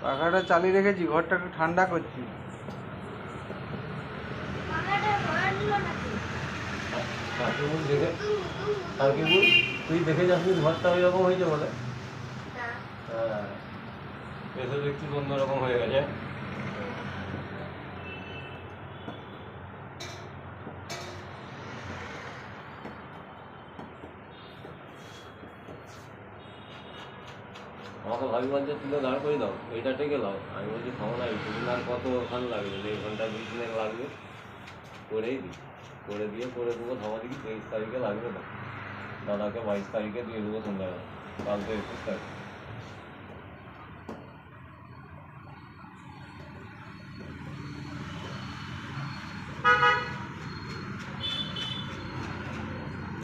পাখাটা চালিয়ে রেখেছি, ঘরটা একটু ঠান্ডা করছি। তুই দেখে যাচ্ছিস ঘরটা ওই রকম হয়েছে বলে? হ্যাঁ, এসে দেখছিস অন্যরকম হয়ে গেছে। আমাকে ভাবি বলছে তুলে দাঁড় করে দাও, এইটা টেকে দাও। আমি বলছি খাবো না, দুদিন আর কত ওখানে লাগবে, 1.5 ঘন্টা 2 দিনের লাগবে, করেই দিই। করে দিয়ে করে দেবো, খাওয়া দিকে 23 তারিখে লাগবে না, দাদাকে 22 তারিখে দিয়ে দেবো সন্ধ্যাবেলা, কাল তো 21 তারিখ।